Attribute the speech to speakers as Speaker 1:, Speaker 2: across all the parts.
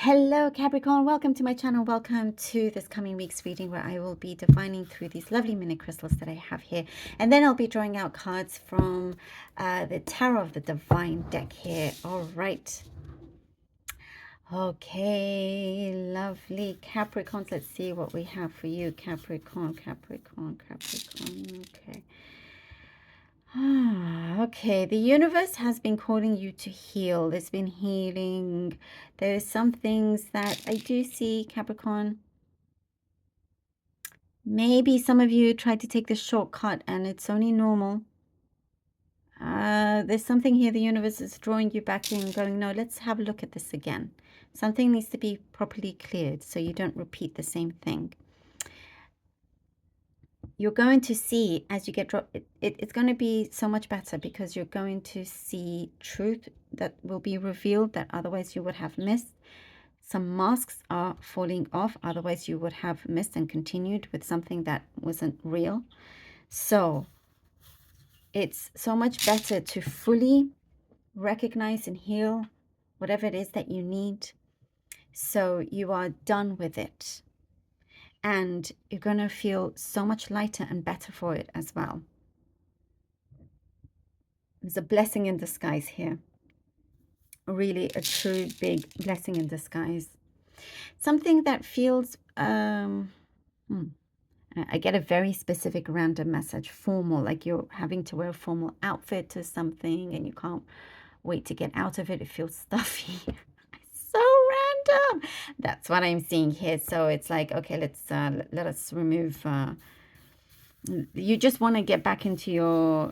Speaker 1: Hello Capricorn, welcome to my channel. Welcome to this coming week's reading where I will be divining through these lovely mini crystals that I have here, and then I'll be drawing out cards from the Tarot of the Divine deck here. All right, okay, lovely Capricorns. Let's see what we have for you, Capricorn. Okay. Okay, the universe has been calling you to heal. There's been healing. There's some things that I do see, Capricorn. Maybe some of you tried to take the shortcut and it's only normal. There's something here the universe is drawing you back in, going, no, let's have a look at this again. Something needs to be properly cleared so you don't repeat the same thing. You're going to see as you get dropped, it's going to be so much better because you're going to see truth that will be revealed that otherwise you would have missed. Some masks are falling off, otherwise you would have missed and continued with something that wasn't real. So it's so much better to fully recognize and heal whatever it is that you need, so you are done with it. And you're going to feel so much lighter and better for it as well. There's a blessing in disguise here. Really a true big blessing in disguise. Something that feels, I get a very specific random message, formal, like you're having to wear a formal outfit or something and you can't wait to get out of it. It feels stuffy. So random. That's what I'm seeing here. So it's like, okay, let's let us remove you just want to get back into your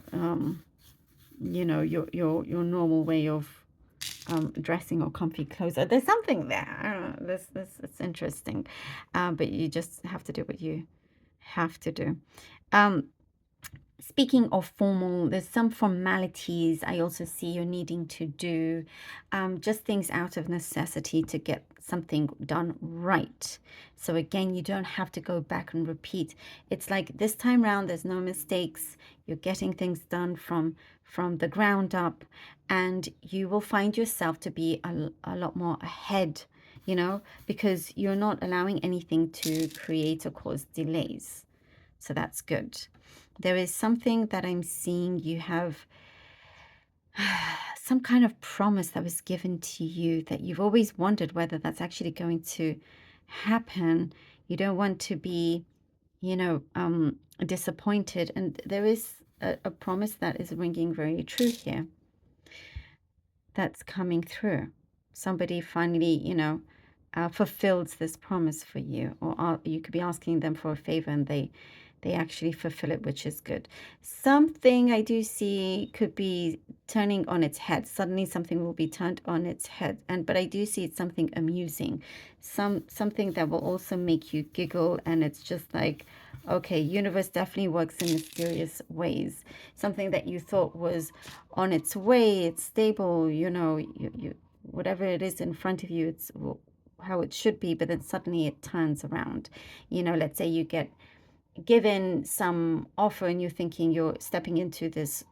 Speaker 1: you know, your normal way of dressing or comfy clothes. There's something there. I don't know, this it's interesting, but you just have to do what you have to do. Speaking of formal, there's some formalities I also see you're needing to do, just things out of necessity to get something done right. So again, you don't have to go back and repeat. It's like this time around, there's no mistakes. You're getting things done from the ground up, and you will find yourself to be a lot more ahead, you know, because you're not allowing anything to create or cause delays. So that's good. There is something that I'm seeing. You have some kind of promise that was given to you that you've always wondered whether that's actually going to happen. You don't want to be, you know, disappointed. And there is a promise that is ringing very true here. That's coming through. Somebody finally, you know, fulfills this promise for you, or you could be asking them for a favor and they actually fulfill it, which is good. Something I do see could be turning on its head. Suddenly something will be turned on its head. But I do see it's something amusing, something that will also make you giggle. And it's just like, okay, universe definitely works in mysterious ways. Something that you thought was on its way, it's stable, you know, you whatever it is in front of you, it's how it should be, but then suddenly it turns around. You know, let's say you get given some offer and you're thinking you're stepping into this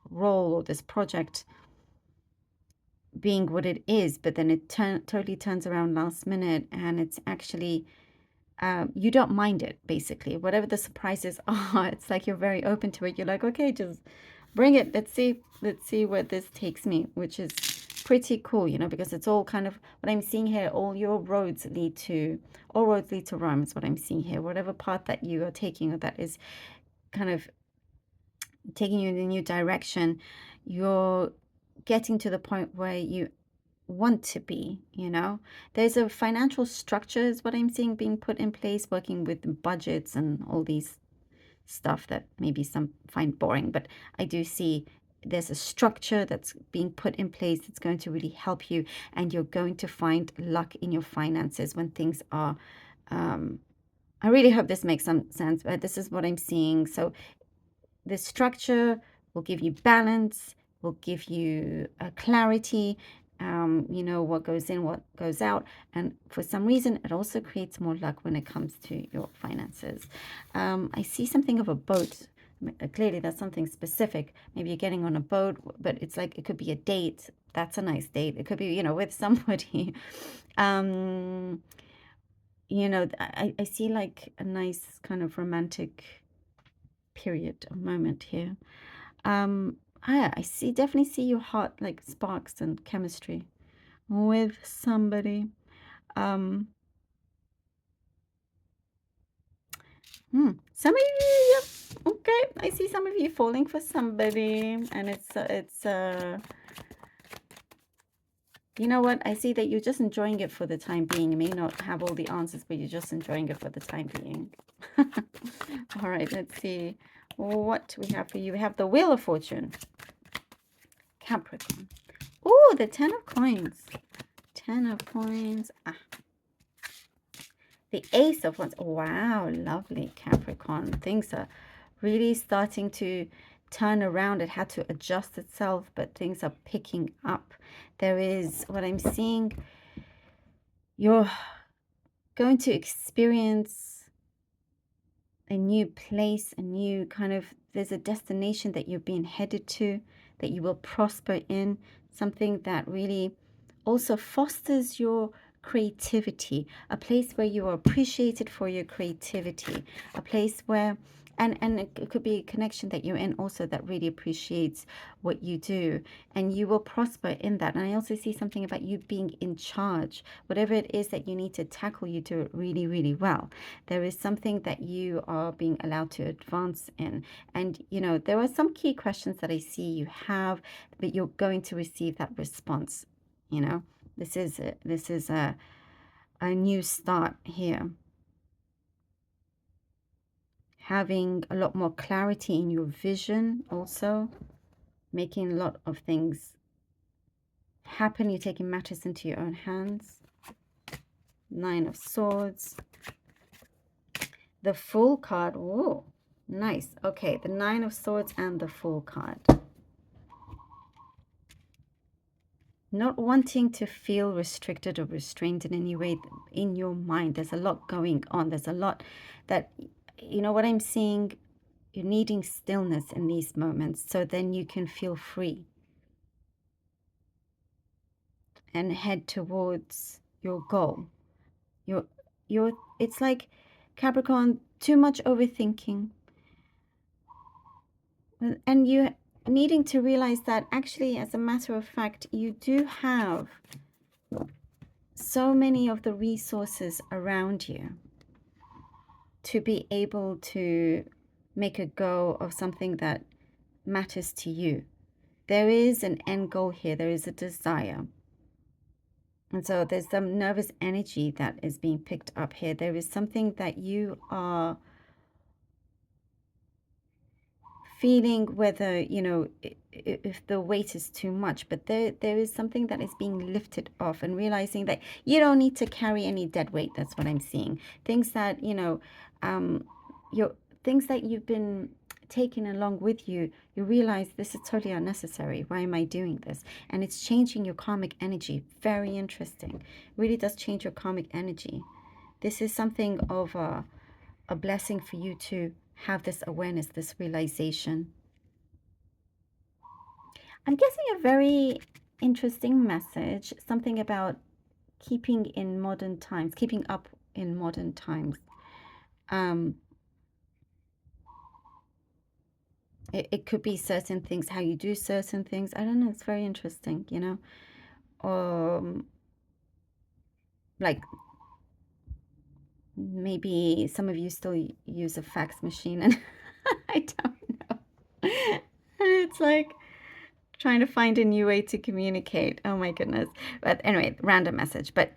Speaker 1: role or this project being what it is, but then it totally turns around last minute, and it's actually you don't mind it. Basically, whatever the surprises are, it's like you're very open to it. You're like, okay, just bring it. Let's see where this takes me, which is pretty cool, you know, because it's all kind of what I'm seeing here. All roads lead to Rome is what I'm seeing here. Whatever path that you are taking, or that is kind of taking you in a new direction, you're getting to the point where you want to be, you know. There's a financial structure is what I'm seeing being put in place, working with budgets and all these stuff that maybe some find boring, but I do see there's a structure that's being put in place that's going to really help you, and you're going to find luck in your finances when things are I really hope this makes some sense, but this is what I'm seeing. So the structure will give you balance, will give you clarity, you know, what goes in, what goes out. And for some reason, it also creates more luck when it comes to your finances. I see something of a boat. Clearly, that's something specific. Maybe you're getting on a boat, but it's like it could be a date, that's a nice date. It could be, with somebody. Um, I see like a nice kind of romantic period or moment here. I see, definitely see your heart like sparks and chemistry with somebody. Um, some of you, yep, okay. I see some of you falling for somebody, and you know what? I see that you're just enjoying it for the time being. You may not have all the answers, but you're just enjoying it for the time being. All right, let's see what we have for you. We have the Wheel of Fortune, Capricorn. Oh, the Ten of Coins. Ten of Coins. The Ace of Wands. Wow, lovely, Capricorn. Things are really starting to turn around. It had to adjust itself, but things are picking up. There is, what I'm seeing, you're going to experience a new place, a new kind of, there's a destination that you're being headed to, that you will prosper in, something that really also fosters your creativity, a place where you are appreciated for your creativity, a place where, and it could be a connection that you're in also that really appreciates what you do, and you will prosper in that. And I also see something about you being in charge. Whatever it is that you need to tackle, you do it really, really well. There is something that you are being allowed to advance in. And, there are some key questions that I see you have, but you're going to receive that response. This is a new start here. Having a lot more clarity in your vision also, making a lot of things happen. You're taking matters into your own hands. Nine of Swords. The Fool card. Oh, nice. Okay, the Nine of Swords and the Fool card. Not wanting to feel restricted or restrained in any way in your mind. There's a lot going on. There's a lot that, what I'm seeing, you're needing stillness in these moments so then you can feel free and head towards your goal. It's like, Capricorn, too much overthinking. And you needing to realize that actually, as a matter of fact, you do have so many of the resources around you to be able to make a go of something that matters to you. There is an end goal here. There is a desire. And so there's some nervous energy that is being picked up here. There is something that you are feeling, whether, if the weight is too much, but there is something that is being lifted off, and realizing that you don't need to carry any dead weight. That's what I'm seeing. Things that, things that you've been taking along with you, you realize this is totally unnecessary. Why am I doing this? And it's changing your karmic energy. Very interesting. Really does change your karmic energy. This is something of a blessing for you to have this awareness, this realization. I'm guessing a very interesting message, something about keeping in modern times, keeping up in modern times. It could be certain things, how you do certain things. I don't know. It's very interesting, like maybe some of you still use a fax machine, and I don't know. And it's like trying to find a new way to communicate. Oh my goodness. But anyway, random message. But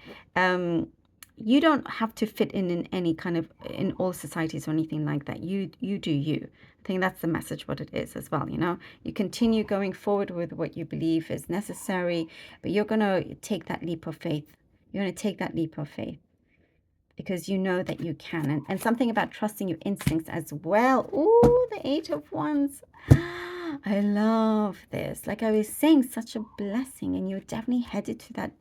Speaker 1: you don't have to fit in any kind of, in all societies or anything like that. You do you. I think that's the message, what it is as well. You continue going forward with what you believe is necessary, but you're going to take that leap of faith. You're going to take that leap of faith because you know that you can. And something about trusting your instincts as well. Ooh, the Eight of Wands. I love this. Like I was saying, such a blessing, and you're definitely headed to that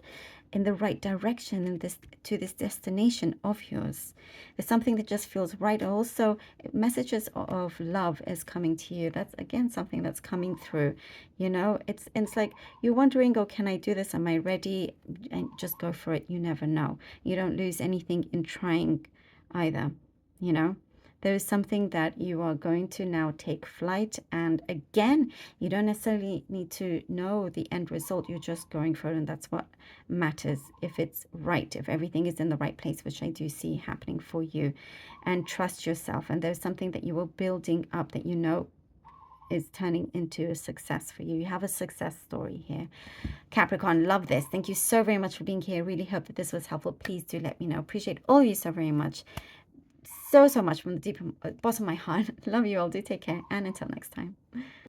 Speaker 1: in the right direction in this to this destination of yours. There's something that just feels right. Also, messages of love is coming to you. That's again something that's coming through. It's like you're wondering, oh, can I do this? Am I ready? And just go for it. You never know. You don't lose anything in trying either. You know, there is something that you are going to now take flight. And again, you don't necessarily need to know the end result. You're just going for it. And that's what matters. If it's right, if everything is in the right place, which I do see happening for you. And trust yourself. And there's something that you were building up that is turning into a success for you. You have a success story here. Capricorn, love this. Thank you so very much for being here. Really hope that this was helpful. Please do let me know. Appreciate all you so very much. So much from the deep bottom of my heart. Love you all. Do take care. And until next time.